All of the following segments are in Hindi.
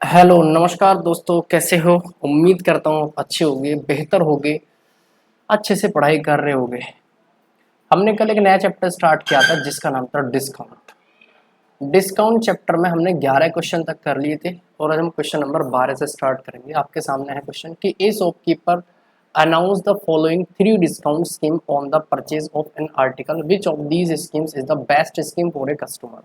हेलो नमस्कार दोस्तों, कैसे हो। उम्मीद करता हूँ अच्छे होगे, बेहतर होगे, अच्छे से पढ़ाई कर रहे होगे। हमने कल एक नया चैप्टर स्टार्ट किया था जिसका नाम था डिस्काउंट। डिस्काउंट चैप्टर में हमने 11 क्वेश्चन तक कर लिए थे और आज हम क्वेश्चन नंबर 12 से स्टार्ट करेंगे। आपके सामने है क्वेश्चन कि ए shopkeeper announce the following 3 discount scheme on the purchase of an article, which of these schemes is the best scheme for a customer.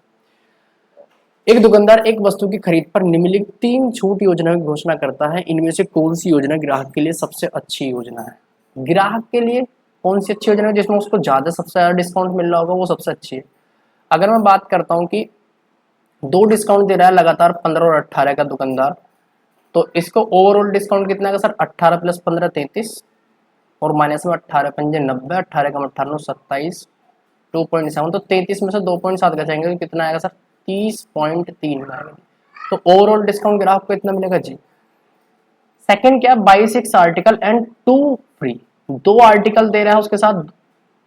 एक दुकानदार एक वस्तु की खरीद पर निम्नलिखित 3 छूट योजना की घोषणा करता है। इनमें से कौन सी योजना ग्राहक के लिए सबसे अच्छी योजना है। ग्राहक के लिए कौन सी अच्छी योजना है जिसमें उसको ज्यादा सबसे ज्यादा डिस्काउंट मिल रहा होगा, वो सबसे अच्छी है। अगर मैं बात करता हूँ कि 2 डिस्काउंट दे रहा है लगातार 15 और 18 का दुकानदार, तो इसको ओवरऑल डिस्काउंट कितना है सर, 18 प्लस 15 33 और माइनस में 18 पंजे 90, 18 का 18 27, 2.7, तो 33 में से 2.7 का जाएंगे तो कितना आएगा सर, 30.3 आएगा। तो ओवरऑल डिस्काउंट ग्राहक को इतना मिलेगा जी। सेकंड क्या, buy 6 article and 2 free. 2 article दे रहा है, उसके साथ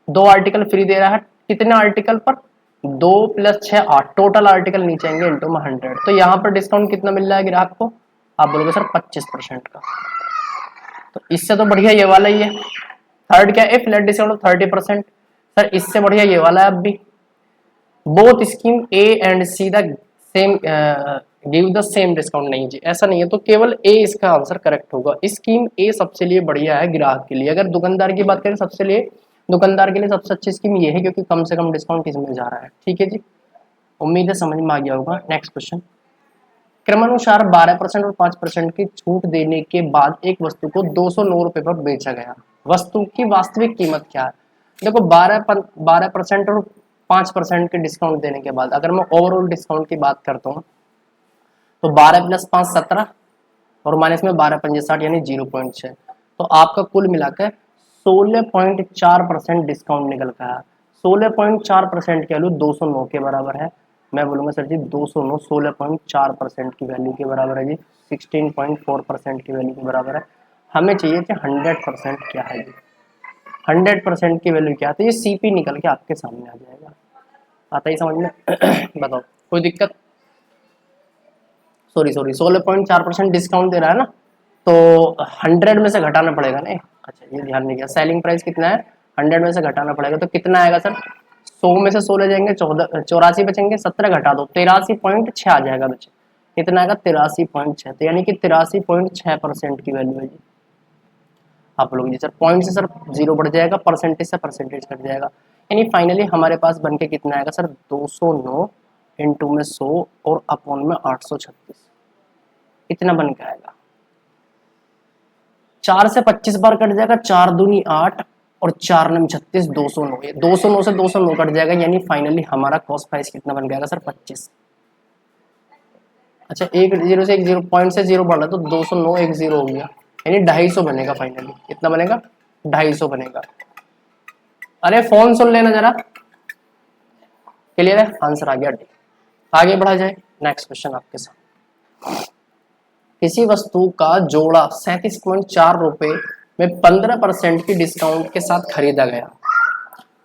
2 आर्टिकल फ्री दे रहा है। कितने आर्टिकल पर, 2 प्लस 6 8, टोटल आर्टिकल नीचे आएंगे इंटू में 100। तो यहाँ पर डिस्काउंट कितना मिल रहा है ग्राहक को, आप बोलोगे सर 25% का। तो इससे तो बढ़िया ये वाला ही है। थर्ड क्या है, फ्लैट डिस्काउंट 30%। सर इससे बढ़िया ये वाला है। अब भी both scheme A and see the same give the same discount, नहीं जी ऐसा नहीं है। तो केवल ए इसका आंसर करेक्ट होगा। स्कीम ए सबसे लिए बढ़िया है ग्राहक के लिए। अगर दुकानदार की बात करें, दुकानदार के लिए सबसे अच्छी स्कीम ये है क्योंकि कम से कम डिस्काउंट इसमें जा रहा है। ठीक है जी, उम्मीद है समझ में आ गया होगा। नेक्स्ट क्वेश्चन, क्रमानुसार 12% और 5% की छूट देने के बाद एक वस्तु को 209 रुपए पर बेचा गया। वस्तु की वास्तविक कीमत क्या है। देखो 12% और 5% के डिस्काउंट देने के बाद अगर मैं ओवरऑल डिस्काउंट की बात करता हूँ तो 12 प्लस 5 17 और माइनस में 12 पंजे 60 यानी 0.6। तो आपका कुल मिलाकर 16.4% डिस्काउंट निकल का है। 16.4% की वैल्यू 209 के बराबर है। मैं बोलूंगा सर जी 209 16.4% की वैल्यू के बराबर है जी, 16.4% की वैल्यू के बराबर है। हमें चाहिए कि 100% क्या है जी, 100% की वैल्यू क्या है। तो ये सीपी निकल के आपके सामने आ जाएगा। आता ही समझ में बताओ कोई दिक्कत। सॉरी 16.4% डिस्काउंट दे रहा है ना, तो 100 में से घटाना पड़ेगा ना। अच्छा ये ध्यान नहीं किया, सेलिंग प्राइस कितना है, 100 में से घटाना पड़ेगा। तो कितना आएगा सर, 100 में से 16 जाएंगे 14, 84 बचेंगे, 17 घटा दो 83.6 आ जाएगा बच्चे। कितना आएगा 83.6। तो यानी कि 83.6% की वैल्यू है जी। आप लोग जी सर पॉइंट से सर जीरो बढ़ जाएगा, परसेंटेज से परसेंटेज कट जाएगा। यानी फाइनली हमारे पास बन के कितना आएगा सर, 209 इंटू में 100 और अपॉन में 836, इतना बन के आएगा। 4 से 25 बार कट जाएगा, 4 दूनी 8 और 4 नम 36, 209। 209 से 209 कट जाएगा, यानी फाइनली हमारा कॉस्ट प्राइस कितना बन जाएगा सर, 25। अच्छा एक जीरो से एक जीरो पॉइंट से जीरो बढ़ रहा तो 209 एक जीरो हो गया, यानी 250 बनेगा। फाइनली कितना बनेगा, 250 बनेगा। अरे फोन सुन लेना जरा, क्लियर है, आंसर आ गया डी। आगे बढ़ा जाए, नेक्स्ट क्वेश्चन आपके साथ। किसी वस्तु का जोड़ा 37.4 रुपए में 15% की डिस्काउंट के साथ खरीदा गया।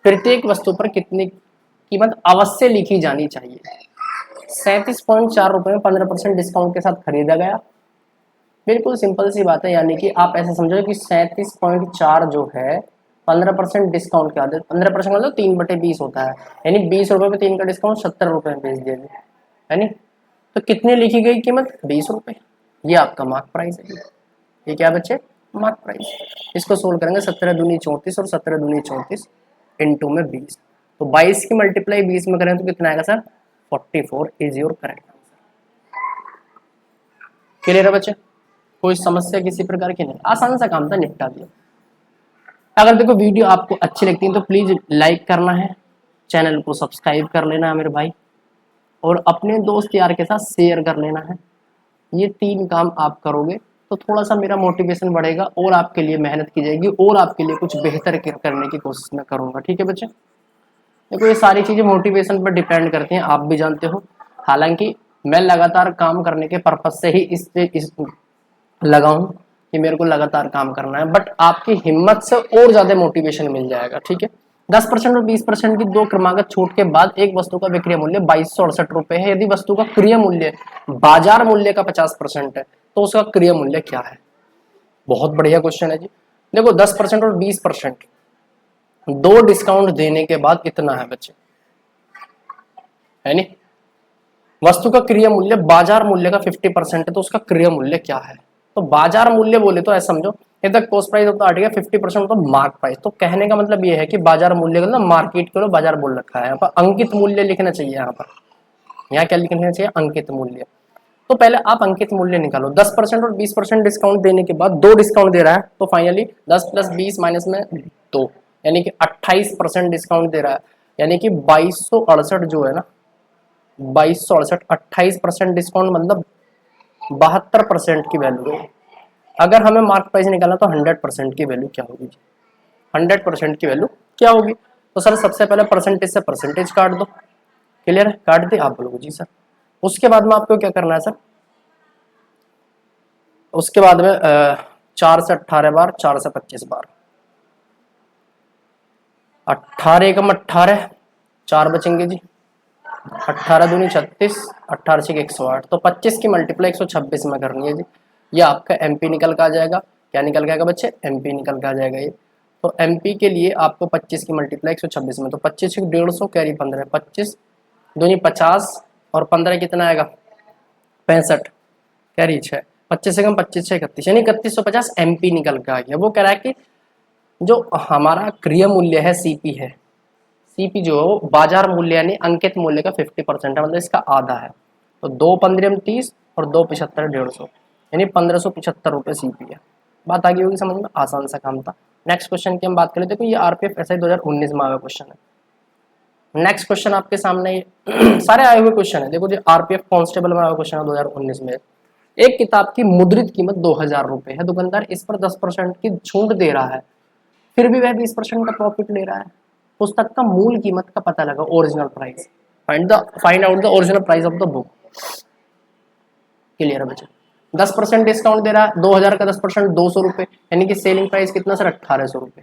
प्रत्येक वस्तु पर कितनी कीमत अवश्य लिखी जानी चाहिए। 37.4 रुपए में 15% डिस्काउंट के साथ खरीदा गया। बिल्कुल सिंपल सी बात है, यानी कि आप ऐसे समझो कि 37.4 जो है 15% डिस्काउंट के आते, 15% मतलब 3/20 होता है, यानी 20 रुपए में 3 का डिस्काउंट 70 रुपए में बेच दिया गया है नी। तो कितने लिखी गई कीमत, 20 रुपए। ये आपका मार्क प्राइस है। ये क्या बच्चे, मार्क प्राइस। इसको सोल्व करेंगे, 17 दूनी 34 और 17 दूनी 34 इंटू में 20। तो 22 की मल्टीप्लाई 20 में करें तो कितना आएगा sir, 44 is your correct answer. Clear है बच्चे, कोई समस्या किसी प्रकार की नहीं, आसान सा काम था, निपटा दिया। अगर देखो वीडियो आपको अच्छी लगती है तो प्लीज लाइक करना है, चैनल को सब्सक्राइब कर लेना है मेरे भाई, और अपने दोस्त यार के साथ शेयर कर लेना है। ये 3 काम आप करोगे तो थोड़ा सा मेरा मोटिवेशन बढ़ेगा और आपके लिए मेहनत की जाएगी और आपके लिए कुछ बेहतर करने की कोशिश मैं करूंगा। ठीक है बच्चे, देखो ये सारी चीजें मोटिवेशन पर डिपेंड करती हैं, आप भी जानते हो। हालांकि मैं लगातार काम करने के पर्पज से ही इस लगा हूं कि मेरे को लगातार काम करना है, बट आपकी हिम्मत से और ज्यादा मोटिवेशन मिल जाएगा। ठीक है, 10% और 20% की दो क्रमागत छूट के बाद एक वस्तु का विक्रय मूल्य 2268 रुपए है। यदि वस्तु का क्रय मूल्य बाजार मूल्य का 50% है तो उसका क्रय मूल्य क्या है? बहुत बढ़िया क्वेश्चन है जी। देखो 10% और 20% दो डिस्काउंट देने के बाद कितना है बच्चे, है नहीं? वस्तु का क्रय मूल्य बाजार मूल्य का 50% है तो उसका क्रय मूल्य क्या है? तो बाजार मूल्य बोले तो ऐसा समझो इधर cost price of the article 50% of mark price. तो कहने का मतलब ये है कि बाजार मूल्य का मार्केट के बाजार बोल रखा है, यहाँ पर अंकित मूल्य लिखना चाहिए। यहाँ क्या लिखना चाहिए? अंकित मूल्य। तो पहले आप अंकित मूल्य निकालो। 10% और 20% डिस्काउंट देने के बाद दो डिस्काउंट दे रहा है तो फाइनली 10 + 20 माइनस में 2 यानी कि 28% डिस्काउंट दे रहा है, यानी कि 2268 जो है ना, 2268 28% डिस्काउंट मतलब 72% की वैल्यू है। अगर हमें मार्क प्राइस निकालना तो 100% की वैल्यू क्या होगी? 100% की वैल्यू क्या होगी? तो सर सबसे पहले परसेंटेज से परसेंटेज काट दो। क्लियर है? काट दे? आप बोलोगे जी सर। उसके बाद में आपको क्या करना है सर? उसके बाद में 4 से 18 बार, 4 से 25 बार, 18 एकम 18, 4 बचेंगे जी, 18 दूनी 36, 18 से 108, तो 25 की मल्टीप्लाई 126 में करनी है जी। ये आपका एमपी निकल के आ जाएगा। क्या निकल के आएगा बच्चे? एमपी निकल के आ जाएगा ये। तो एमपी के लिए आपको 25 की मल्टीप्लाई 126 में, तो 25 की 150 कैरी 15, 25 दूनी 50 और 15 कितना आएगा? 65 कैरी 6, 25 से कम 25 से 31 यानी 3150 एमपी निकल के आ गया। वो कह रहा है कि जो हमारा क्रय मूल्य है सीपी है, सीपी जो है बाजार मूल्य यानी अंकित मूल्य का 50% है, मतलब इसका आधा है। तो 2 15 30 और 2 75 150 यानी 1575 रुपये सीपी है। बात आ गई होगी समझ में? आसान सा काम था। नेक्स्ट क्वेश्चन की हम बात करें। देखो ये आरपीएफ एसआई 2019 में आया क्वेश्चन है। नेक्स्ट क्वेश्चन आपके सामने सारे आए हुए क्वेश्चन है। देखो जो आरपीएफ कांस्टेबल में आया क्वेश्चन है 2019 में। एक किताब की मुद्रित कीमत 2000 रुपए है, दुकानदार इस पर 10% की छूट दे रहा है, फिर भी वह 20% का प्रॉफिट ले रहा है। पुस्तक का मूल कीमत का पता लगा, original price, find out the original price of the book. Clear है बच्चे? 10% डिस्काउंट दे रहा है, 2000 का 10% 200 रुपए, यानी कि सेलिंग प्राइस कितना सर? 1800 रुपए।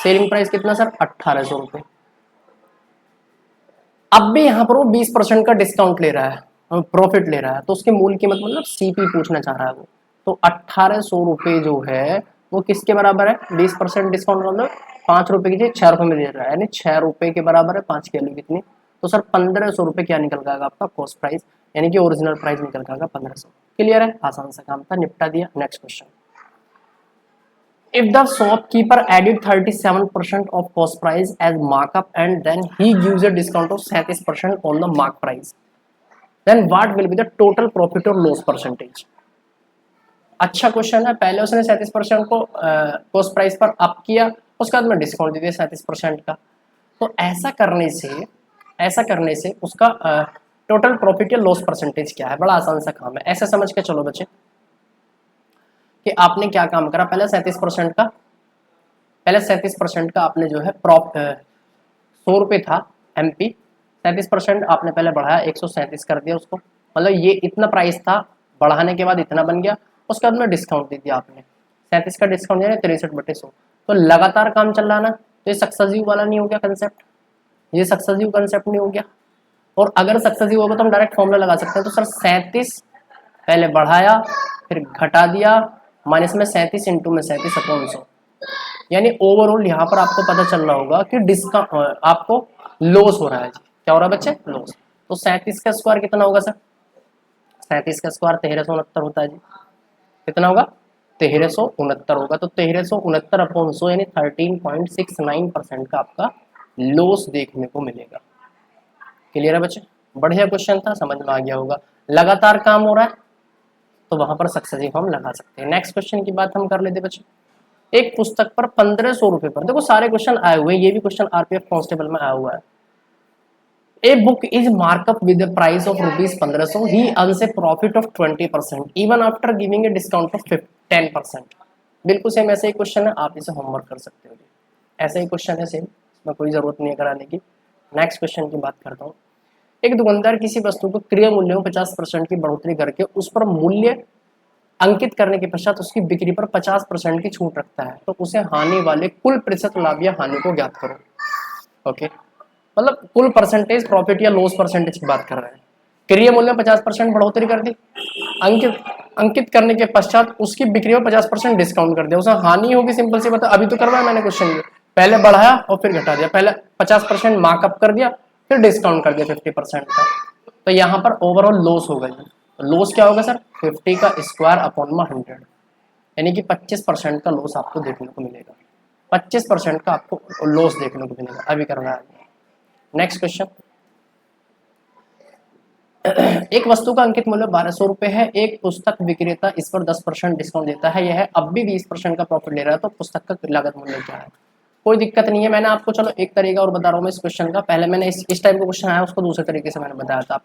सेलिंग प्राइस कितना सर? 1800 रुपए। अब भी यहाँ पर वो 20% का डिस्काउंट ले रहा है, प्रॉफिट ले रहा है, तो उसकी मूल कीमत मतलब सीपी पूछना चाह रहा है वो। तो 1800 रुपए जो है वो किसके बराबर है? 20% डिस्काउंट मतलब 5 रुपए की 6 रुपए में दे रहा है, यानी 6 रुपए के बराबर है। 5 की वैल्यू कितनी? तो सर 1500 रुपए क्या निकल जाएगा आपका? कॉस्ट प्राइस, यानी कि ओरिजिनल प्राइस निकल जाएगा 1500। क्लियर है? आसान सा काम था, निपटा दिया। Next question. If the shopkeeper added 37% of cost price as markup and then he gives a discount of 37% on the mark price, then what will be the total profit or loss percentage? अच्छा क्वेश्चन है। पहले उसने 37% को कॉस्ट प्राइस पर अप किया, उसके बाद में डिस्काउंट दे दिया 37% का। तो ऐसा करने से उसका टोटल प्रॉफिट या लॉस परसेंटेज क्या है? बड़ा आसान सा काम है, ऐसा समझ के चलो बच्चे कि आपने क्या काम करा। पहले 37% का आपने जो है 100 रुपये था एमपी, 37% आपने पहले बढ़ाया, 137 कर दिया उसको, मतलब ये इतना प्राइस था, बढ़ाने के बाद इतना बन गया, उसके बाद में डिस्काउंट दे दिया आपने। 37 का डिस्काउंट दिया 63/100। तो लगातार काम चल रहा ना, तो ये सक्सेसिव वाला नहीं हो गया कंसेप्ट, ये सक्सेसिव कंसेप्ट नहीं हो गया। और अगर सक्सेसिव होगा तो हम डायरेक्ट फॉर्मूला लगा सकते हैं। तो सर 37 पहले बढ़ाया फिर घटा दिया, माइनस में 37 इंटू में 37/100, यानी ओवरऑल यहाँ पर आपको पता चल रहा होगा कि डिस्काउंट आपको लॉस हो रहा है। क्या हो रहा है बच्चे? लॉस। तो 37 का स्क्वायर कितना होगा सर? 37 का स्क्वायर 1369 होता है जी। कितना होगा? 1369 होगा। तो 1369/100 यानी 13.69% का आपका लॉस देखने को मिलेगा। क्लियर है बच्चे? बढ़िया क्वेश्चन था, समझ में आ गया होगा। लगातार काम हो रहा है तो वहां पर सक्सेसिव हम लगा सकते हैं। नेक्स्ट क्वेश्चन की बात हम कर लेते बच्चे। एक पुस्तक पर 1500 रुपए पर, देखो सारे क्वेश्चन आए हुए हैं, ये भी क्वेश्चन आरपीएफ कांस्टेबल में आया हुआ है। A book is markup with the price of ₹1500, he earns A profit of 20% even after giving a discount of 10%। बिल्कुल सेम ऐसे ही क्वेश्चन है, आप इसे होमवर्क कर सकते हो। ऐसा ही क्वेश्चन है सेम, इसमें कोई जरूरत नहीं है कराने की। नेक्स्ट क्वेश्चन की बात करता हूँ। एक दुकानदार किसी वस्तु को क्रय मूल्य में 50% की बढ़ोतरी करके उस पर मूल्य अंकित करने के पश्चात उसकी बिक्री पर 50% की छूट रखता है, तो उसे हानि वाले कुल प्रतिशत लाभ या हानि को ज्ञात करो। ओके, मतलब कुल परसेंटेज प्रॉफिट या लॉस परसेंटेज की बात कर रहे हैं। क्रय मूल्य में 50% बढ़ोतरी कर दी, अंकित अंकित करने के पश्चात उसकी बिक्री में 50% डिस्काउंट कर दिया, उसे हानि होगी, सिंपल सी बात है। अभी तो करवाया मैंने क्वेश्चन ये, पहले बढ़ाया और फिर घटा दिया, पहले 50% मार्कअप कर दिया फिर डिस्काउंट कर दिया 50% का, तो यहाँ पर ओवरऑल लॉस होगा। लॉस क्या होगा सर, 50 का स्क्वायर अपॉन में 100, यानी कि 25% का लॉस आपको देखने को मिलेगा, 25% का आपको लॉस देखने को मिलेगा। अभी करना है नेक्स्ट क्वेश्चन। एक वस्तु का अंकित मूल्य 1200 रुपए है, एक पुस्तक विक्रेता इस पर 10% डिस्काउंट देता है, यह अब भी 20% का प्रॉफिट ले रहा है, तो पुस्तक का लागत मूल्य क्या है। कोई दिक्कत नहीं है, मैंने आपको चलो एक तरीका और बता रहा हूँ मैं इस क्वेश्चन का। पहले मैंने इस टाइप का क्वेश्चन आया उसको दूसरे तरीके से मैंने बताया था।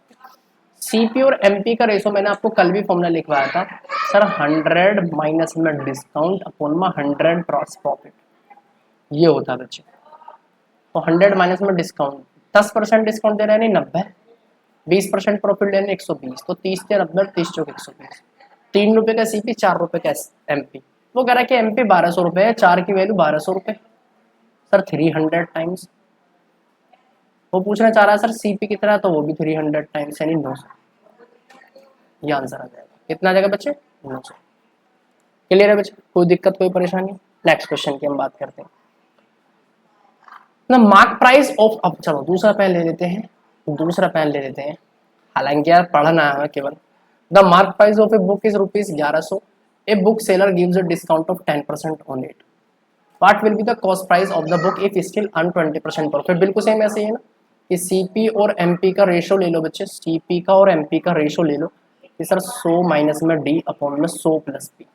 सीपी और एमपी का रेशो मैंने आपको कल भी फॉर्मूला लिखवाया था सर, 100 माइनस में डिस्काउंट अपॉन में 100 प्रॉफिट, ये होता है बच्चे। तो 100 माइनस में डिस्काउंट, 10% डिस्काउंट दे रहे हैं, नहीं 90, 20% प्रॉफिट लेने 120, तो 30 से 90, 30 चौक 120, 3 रुपए का सीपी, 4 रुपए का एमपी। वो कह रहा है कि एमपी 1200 रुपए है, 4 की वैल्यू 1200 रुपए सर, 300 टाइम्स। वो पूछना चाह रहा है सर सीपी कितना है, तो वो भी 300 टाइम्स यानी 900, ये आंसर आ जाएगा। कितना आ जाएगा बच्चे, 900। क्लियर है बच्चे, कोई दिक्कत कोई परेशानी। नेक्स्ट क्वेश्चन की हम बात करते हैं ना, मार्क प्राइस ऑफ, अब चलो दूसरा पेन ले लेते हैं, दूसरा पेन ले लेते हैं, हालांकि यार पढ़ना है केवल। The mark price of a book is ₹1100, a book seller gives a discount of 10% on it, what will be the cost price of the book if still earn 20% profit. बिल्कुल सेम ऐसे ही है ना कि सीपी और एमपी का रेशो ले लो बच्चे, सीपी का और एमपी का रेशो ले लो कि सर 100 माइनस में डी अपॉन में 100 प्लस पी,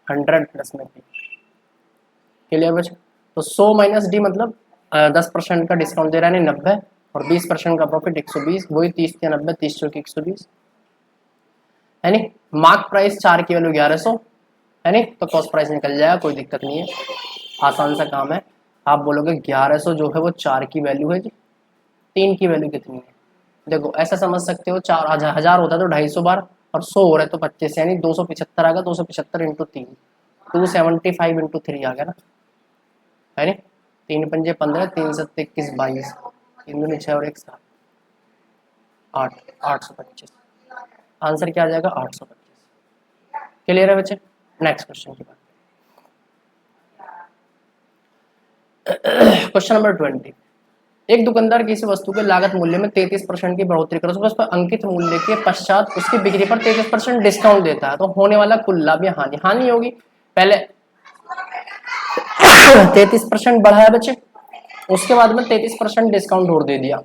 100 प्लस में पी। क्लियर बच्चे, तो 100 माइनस डी मतलब 10% का डिस्काउंट दे रहा है 90, और 20% का प्रॉफिट 120, वही 30 के 90, 30 चौकी 120, है नी। मार्क प्राइस 4 की वैल्यू 1100 है नी, तो कॉस्ट प्राइस निकल जाएगा, कोई दिक्कत नहीं है, आसान सा काम है। आप बोलोगे 1100 जो है वो 4 की वैल्यू है जी, 3 की वैल्यू कितनी है, देखो ऐसा समझ सकते हो, 4000 होता है तो 250 बार, और 100 हो रहा है तो 25, यानी 275 आ गया, 275 इंटू 3, 275 इंटू 3 आ गया ना, है नी। 3 पंजे 15, 3 सत्ते 21, 22, 3 दूनी 6 और 1 7, 8, 825, आंसर क्या आ जाएगा 825। क्लियर है बच्चे, नेक्स्ट क्वेश्चन की बात। क्वेश्चन नंबर 20, एक दुकानदार किसी वस्तु के लागत मूल्य में 33% की बढ़ोतरी कर उस पर अंकित मूल्य के पश्चात उसकी बिक्री पर 33% डिस्काउंट देता है, तो होने वाला कुल लाभ या हानि, हानि होगी। पहले 33% बढ़ाया बच्चे, उसके बाद में 33% डिस्काउंट और दे दिया,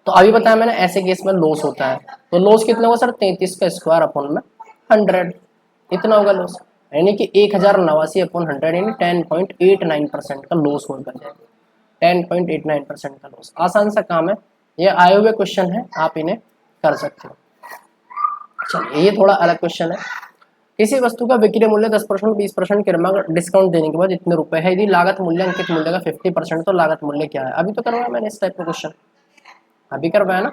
तो अभी बताया मैंने ऐसे केस में लॉस होता है, तो लॉस कितना होगा सर, 33 का स्क्वायर अपॉन में 100, इतना होगा लॉस, यानी कि 1089 अपॉन 100 यानी 10.89% का लॉस होगा, 10.89% का लॉस। आसान सा काम है, ये आए हुए क्वेश्चन है, आप इन्हें कर सकते हो। चलिए ये थोड़ा अलग क्वेश्चन है, किसी वस्तु का विक्रय मूल्य 10%, 20% क्रमांक डिस्काउंट देने के बाद इतने रुपए है, यदि लागत मूल्य अंकित मूल्य का 50%, तो लागत मूल्य क्या है। अभी तो करवाया मैंने इस टाइप का क्वेश्चन, अभी करवाया ना,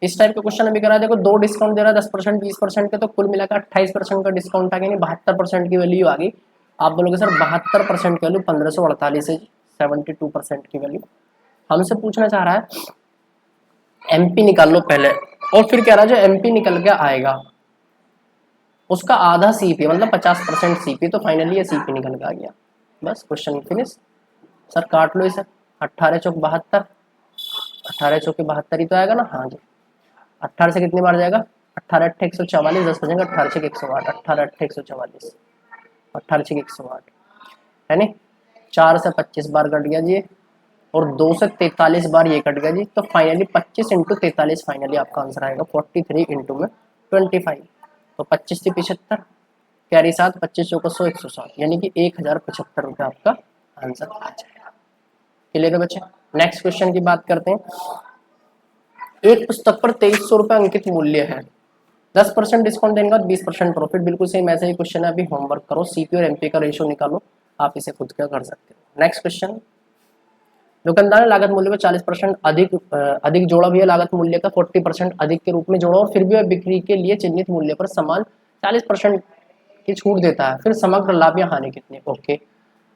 इस टाइप का क्वेश्चन अभी करा। देखो 2 डिस्काउंट दे रहा है 10%, 20% के, तो कुल मिलाकर 28% का डिस्काउंट आ गया, 72% की वैल्यू आ गई। आप बोलोगे सर 72% की वैल्यू 1548 है, 72% की वैल्यू। हमसे पूछना चाह रहा है एमपी निकाल लो पहले, और फिर कह रहा है जो एमपी निकल के आएगा उसका आधा सीपी मतलब 50% सीपी, तो फाइनली ये सीपी निकल के आ गया, बस क्वेश्चन फिनिश। सर काट लो इसे, 18 चौक 72, 18 चौक 72 ही तो आएगा ना, हाँ जी। 18 से कितनी बार जाएगा, 18 8 144, 10 बजेगा, 18 6 108, 18 8 144, 18 6 108, है नी। 4 से 25 बार कट गया जी, और 2 से 43 बार ये कट गया जी, तो फाइनली 25 इंटू 43 फाइनली आपका आंसर आएगा 43 इंटू में 25, तो 25 से 75 कैरी 7, 25 चौको 100, 107, यानी कि 1075 रुपये आपका आंसर आ जाएगा। क्लियर है बच्चे, नेक्स्ट क्वेश्चन की बात करते हैं। एक पुस्तक पर 2300 रुपये अंकित मूल्य है, 10% डिस्काउंट देने के बाद 20% प्रॉफिट, बिल्कुल सेम ऐसा ही क्वेश्चन है। अभी होमवर्क करो, सीपी और एमपी का रेशियो निकालो, आप इसे खुद क्या कर सकते हो। नेक्स्ट क्वेश्चन, दुकानदार ने लागत मूल्य में 40% अधिक जोड़ा भी है, लागत मूल्य का 40% अधिक के रूप में जोड़ा, और फिर भी वह बिक्री के लिए चिन्हित मूल्य पर समान 40% की छूट देता है, फिर समग्र लाभ या हानि कितनी। ओके,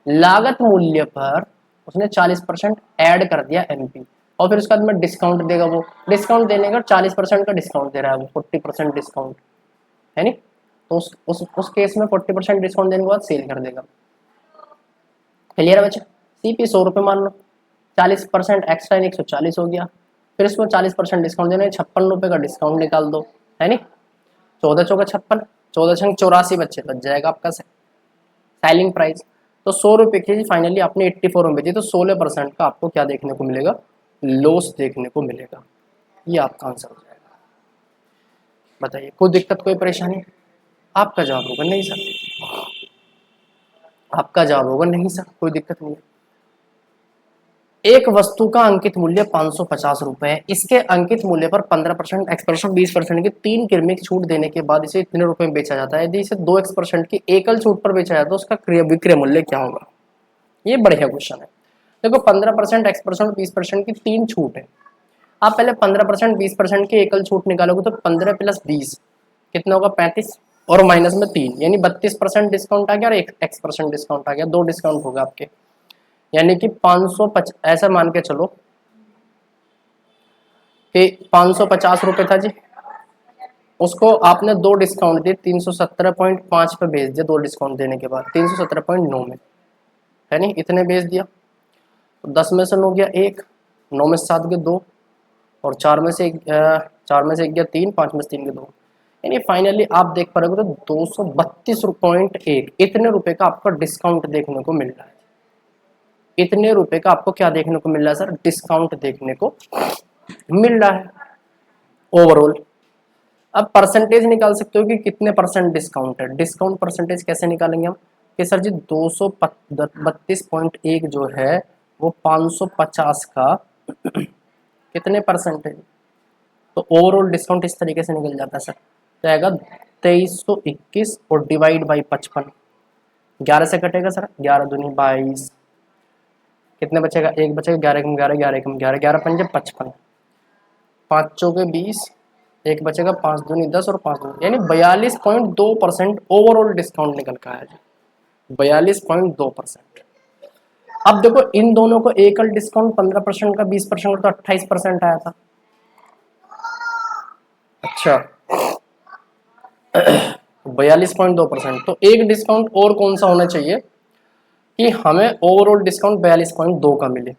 लागत मूल्य पर उसने 40% ऐड कर दिया एमपी, और फिर उसके बाद में डिस्काउंट देगा, वो डिस्काउंट देने का 40% का डिस्काउंट दे रहा है वो, 40% डिस्काउंट है नहीं, तो उस केस में 40% डिस्काउंट देने के बाद सेल कर देगा। क्लियर है बच्चे? सीपी 100 रुपये मान लो, 40% एक्स्ट्रा 140 हो गया, फिर इसमें 40% डिस्काउंट देना है, 56 रुपये का डिस्काउंट निकाल दो, है नहीं, 14 चौका 56, 14 छंग 84 बच्चे बच जाएगा आपका सेलिंग प्राइस। तो 100 रुपये की फाइनली आपने 84 में बेची, तो 16% का आपको क्या देखने को मिलेगा, लॉस देखने को मिलेगा। ये आपका आंसर हो जाएगा। बताइए कोई दिक्कत कोई परेशानी? आपका जवाब होगा नहीं सर, आपका जवाब होगा नहीं सर, कोई दिक्कत नहीं है। एक वस्तु का अंकित मूल्य 550 रुपए है, इसके अंकित मूल्य पर 15% एक्सपर्शन 20% की 3 क्रमिक छूट देने के बाद इसे इतने रुपए में बेचा जाता है। यदि इसे 2% की एकल छूट पर बेचा जाता है तो उसका विक्रय मूल्य क्या होगा? ये बढ़िया क्वेश्चन है। देखो 15% एक्सपर्शन 20% की 3 छूट है, आप पहले 15% 20% की एकल छूट निकालोगे तो 15 प्लस 20 कितना होगा, 35, और माइनस में 3 यानी 32% डिस्काउंट आ गया, और 1% डिस्काउंट आ गया, 2 डिस्काउंट होगा आपके, यानी कि 550, ऐसा मान के चलो कि 550 रुपये था जी, उसको आपने 2 डिस्काउंट दिए, 317.5 पे भेज दिया, 2 डिस्काउंट देने के बाद 317.9 में, है नहीं, इतने भेज दिया, तो 10 में से 9 गया 1, 9 में से 7 गए 2, और 4 में से 1 गया 3, 5 में से 3 गए 2, यानी फाइनली आप देख पा रहे हो तो 232.1 इतने रुपए का आपका डिस्काउंट देखने को मिल रहा है। इतने रुपए का आपको क्या देखने को मिल रहा है सर, डिस्काउंट देखने को मिल रहा है ओवरऑल। अब परसेंटेज निकाल सकते हो कि कितने परसेंट डिस्काउंट है। डिस्काउंट परसेंटेज कैसे निकालेंगे हम कि सर जी 232.1 जो है वो 550 का कितने परसेंट है, तो ओवरऑल डिस्काउंट इस तरीके से निकल जाता है सर, तो आएगा 2321 और डिवाइड बाई 55, 11 से कटेगा सर, 11 दूनी 22, कितने बचेगा, एक बचेगा, 11 कम 11, 11 कम 11, 11 पंजे 55, 5 चौके 20, एक बचेगा, 5 दूनी 10 और 5 दूनी, यानी 42.2% ओवरऑल डिस्काउंट निकल का है, 42.2%। अब देखो इन दोनों को एकल डिस्काउंट 15% का 20% का तो 28% आया था। अच्छा 42.2%, तो एक डिस्काउंट और कौन सा होना चाहिए कि हमें ओवरऑल डिस्काउंट 42.2 का मिले,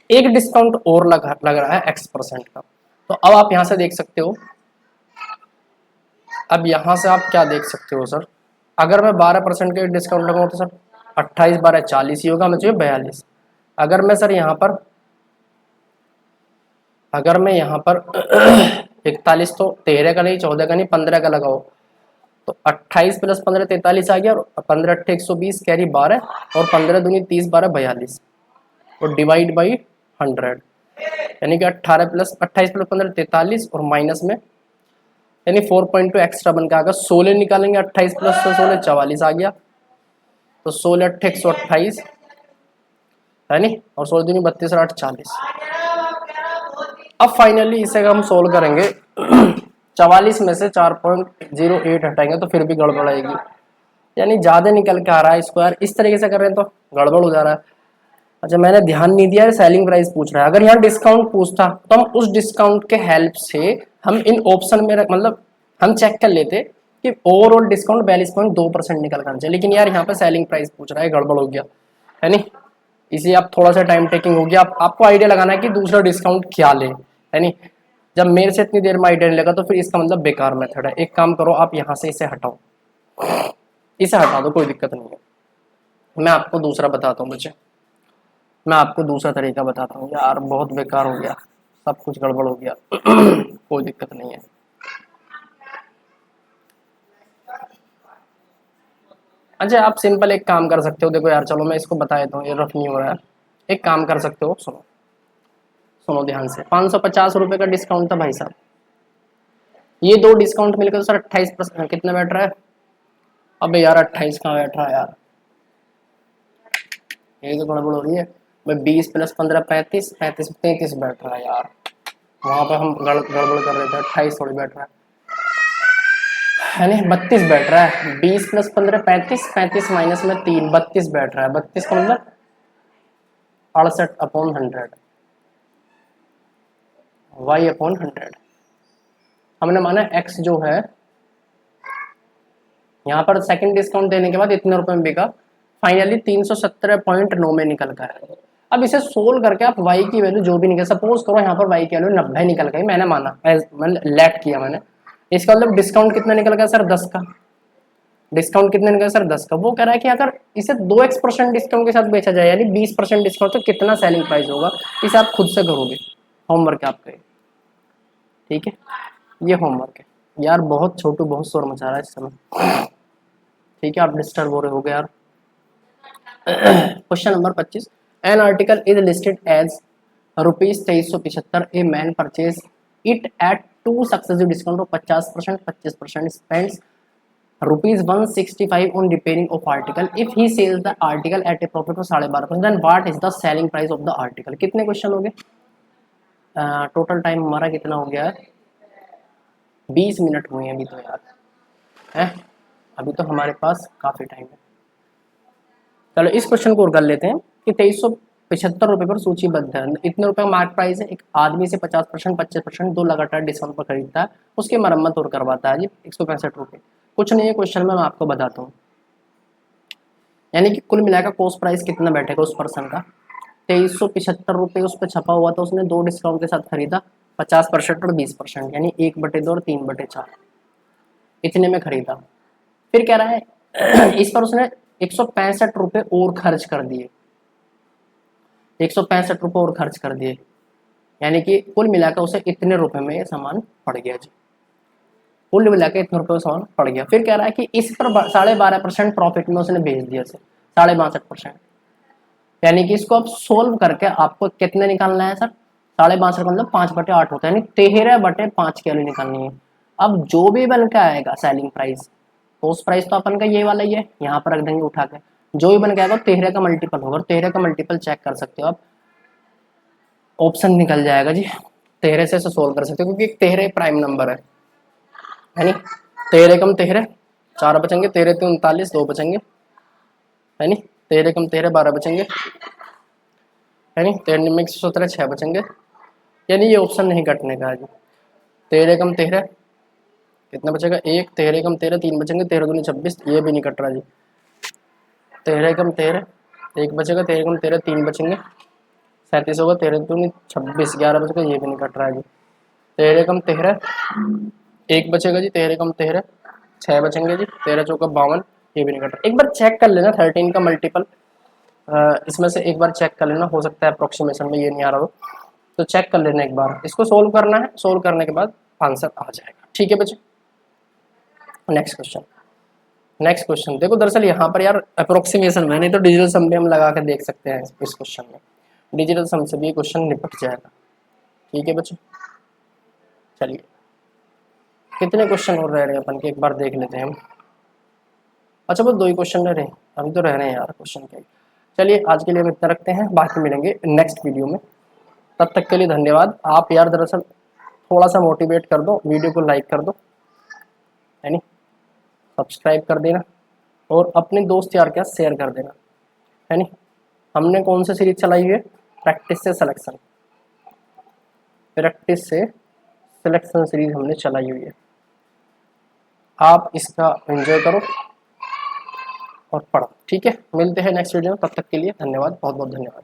एक डिस्काउंट और लग रहा है X% का। तो अब आप यहां से देख सकते हो, अब यहां से आप क्या देख सकते हो सर, अगर मैं 12% के डिस्काउंट लगाऊं तो सर 28 12 40 ही होगा, मुझे चाहिए 42। अगर मैं सर यहाँ पर अगर मैं यहाँ पर 41 तो 13 का नहीं, 14 का नहीं, 15 का लगाओ तो 28 प्लस 15 43 आ गया, और 15 अट्ठे 120 कैरी 12, और 15 दूनी 30 12 42, और डिवाइड बाई 100, यानी कि 28 प्लस 15 43, और माइनस में यानी 4.2 एक्स्ट्रा बन के आ गया, 16 निकालेंगे, 28 प्लस 16 44 आ गया, तो 16 अट्ठे 128 है नहीं, और 16 दूनी 32 और 8 40। अब फाइनली इसे हम सोल्व करेंगे 44 में से 4.08 हटाएंगे तो फिर भी गड़बड़ आएगी, यानी ज्यादा निकल के आ रहा है स्क्वायर, इस तरीके से कर रहे हैं तो गड़बड़ हो जा रहा है। अच्छा मैंने ध्यान नहीं दिया, सेलिंग प्राइस पूछ रहा है, अगर यहाँ डिस्काउंट पूछता तो हम उस डिस्काउंट के हेल्प से हम इन ऑप्शन में मतलब हम चेक कर लेते कि ओवरऑल डिस्काउंट 42.2% निकल कर चाहिए, लेकिन यार यहाँ पे सेलिंग प्राइस पूछ रहा है, गड़बड़ हो गया है नहीं, इसी आप थोड़ा सा टाइम टेकिंग हो गया, आपको आइडिया लगाना है कि दूसरा डिस्काउंट क्या ले, है नहीं। जब मेरे से इतनी देर में आइडिया नहीं लगा तो फिर इसका मतलब बेकार मेथड है। एक काम करो आप यहाँ से इसे हटाओ, इसे हटा दो, कोई दिक्कत नहीं है, मैं आपको दूसरा बताता हूँ बच्चे, मैं आपको दूसरा तरीका बताता हूँ। यार बहुत बेकार हो गया, सब कुछ गड़बड़ हो गया कोई दिक्कत नहीं है। अच्छा आप सिंपल एक काम कर सकते हो, देखो यार चलो मैं इसको बता देता हूँ, ये रफ नहीं हो रहा है। एक काम कर सकते हो, सुनो सुनो ध्यान से, 550 रुपये का डिस्काउंट था भाई साहब, ये 2 डिस्काउंट मिलकर सर 28% कितना बैठ रहा है, अबे यार 28 कहाँ बैठ रहा है यार, ये तो गड़बड़ हो रही है। मैं 20 प्लस 15 35 35 33 बैठ रहा है यार, वहां पर हम गड़बड़ कर रहे थे, 28 थोड़ी बैठ रहा है नहीं, 32 बैठ रहा है, 20 प्लस 15 35 35 माइनस में 3 32 बैठ रहा है, 32 का मतलब 68/100, y/100। हमने माना x जो है यहाँ पर सेकंड डिस्काउंट देने के बाद इतने रुपए में बिका, फाइनली 317.9 में निकल कर है। अब इसे सोल्व करके आप y की वैल्यू जो भी निकल, सपोज करो यहाँ पर y की वैल्यू 90 निकल गई, मैंने माना लेट किया मैंने, इसका मतलब डिस्काउंट कितना निकल गया सर 10 का, डिस्काउंट कितने निकल सर 10 का। वो कह रहा है कि अगर इसे 2x% डिस्काउंट के साथ बेचा जाए यानी 20% डिस्काउंट, तो कितना सेलिंग प्राइस होगा, इसे आप खुद से करोगे, होमवर्क है आपका, ठीक है ये होमवर्क है। यार बहुत छोटू बहुत शोर मचा रहा है इस समय, ठीक है आप डिस्टर्ब हो रहे हो गए यार। Question number 25, an article is listed as ₹2375, a man purchase it at 2 successive discount of 50%, 25% spends ₹165 on repairing of article. If he sells the article at a profit of 12.5%, then what is the selling price of the article? कितने क्वेश्चन हो गए, टोटल टाइम हमारा कितना हो गया है, 20 मिनट हुए हैं अभी तो यार है, अभी तो हमारे पास काफ़ी टाइम है। चलो इस क्वेश्चन को और कर लेते हैं कि 2375 पर सूचीबद्ध है, इतने रुपए का मार्क प्राइस है, एक आदमी से 50%, 25% दो लगातार डिस्काउंट पर खरीदता है, उसकी मरम्मत और करवाता है जी 165 कुछ नहीं है क्वेश्चन में, मैं आपको बताता हूँ। यानी कि कुल मिलाकर कॉस्ट प्राइस कितना बैठेगा उस पर्सन का, 2375 उस पर छपा हुआ था, उसने दो डिस्काउंट के साथ खरीदा, 50% और 20%, यानी 1/2 और 3/4 इतने में खरीदा। फिर कह रहा है इस पर उसने 165 रुपये और खर्च कर दिए, 165 रुपये और खर्च कर दिए, यानी कि कुल मिलाकर उसे इतने रुपए में ये सामान पड़ गया जी, कुल मिलाकर इतने रुपये में सामान पड़ गया। फिर कह रहा है कि इस पर 12.5% प्रॉफिट में उसने बेच दिया, 62.5%, यानी कि इसको आप सोल्व करके आपको कितने निकालना है सर, 62.5 मतलब 5/8 होता है, यानी 13/5 की वैल्यू निकालनी है। अब जो भी बन के आएगा सेलिंग प्राइस, कॉस्ट प्राइस तो अपन का ये वाला ही है, यहाँ पर रख देंगे उठा के, जो भी बन के आएगा 13 का मल्टीपल होगा, 13 का मल्टीपल चेक कर सकते हो आप, ऑप्शन निकल जाएगा जी, 13 से सोल्व कर सकते हो क्योंकि 13 प्राइम नंबर है नहीं, 13 कम 13 4 बचेंगे, 13 तो 39 2 बचेंगे है नी, 13 कम 13 12 बचेंगे है नी, 13 में 117 6 बचेंगे, यानी ये ऑप्शन नहीं कटने का है जी। 13 कम 13 कितना बचेगा, 1, 13 कम 13 3 बचेंगे, 13 दूनी 26, ये भी नहीं कट रहा जी। 13 कम 13 1 बचेगा, 13 कम 13 3 बचेंगे, 37 होगा, 13 दूनी 26 11 बचेगा, ये भी नहीं कट रहा है जी। 13 कम 13 1 बचेगा जी, 13 कम 13 6 बचेंगे जी, 13 चौका 52, ये भी नहीं कट रहा। एक बार चेक कर लेना 13 का मल्टीपल, इसमें से एक बार चेक कर लेना, हो सकता है अप्रोक्सीमेशन में ये नहीं आ रहा हो, तो चेक कर लेना एक बार, इसको सोल्व करना है, सोल्व करने के बाद आंसर आ जाएगा, ठीक है बच्चे। नेक्स्ट क्वेश्चन, नेक्स्ट क्वेश्चन देखो, दरअसल यहाँ पर यार अप्रोक्सीमेशन में, नहीं तो डिजिटल सम भी हम लगा के देख सकते हैं इस क्वेश्चन में, डिजिटल सम से भी ये क्वेश्चन निपट जाएगा, ठीक है बच्चे। चलिए कितने क्वेश्चन और रह रहे हैं अपन के, एक बार देख लेते हैं हम। अच्छा वो 2 ही क्वेश्चन रह रहे हैं, अभी तो रह रहे हैं यार क्वेश्चन के। चलिए आज के लिए हम इतना रखते हैं, बाकी मिलेंगे नेक्स्ट वीडियो में, तब तक के लिए धन्यवाद। आप यार दरअसल थोड़ा सा मोटिवेट कर दो, वीडियो को लाइक कर दो है नी, सब्सक्राइब कर देना और अपने दोस्त यार के साथ शेयर कर देना है नी। हमने कौन सी सीरीज चलाई हुई है, प्रैक्टिस से सिलेक्शन, प्रैक्टिस से सिलेक्शन सीरीज हमने चलाई हुई है, आप इसका एंजॉय करो और पढ़ो, ठीक है। मिलते हैं नेक्स्ट वीडियो में, तब तक के लिए धन्यवाद, बहुत बहुत धन्यवाद।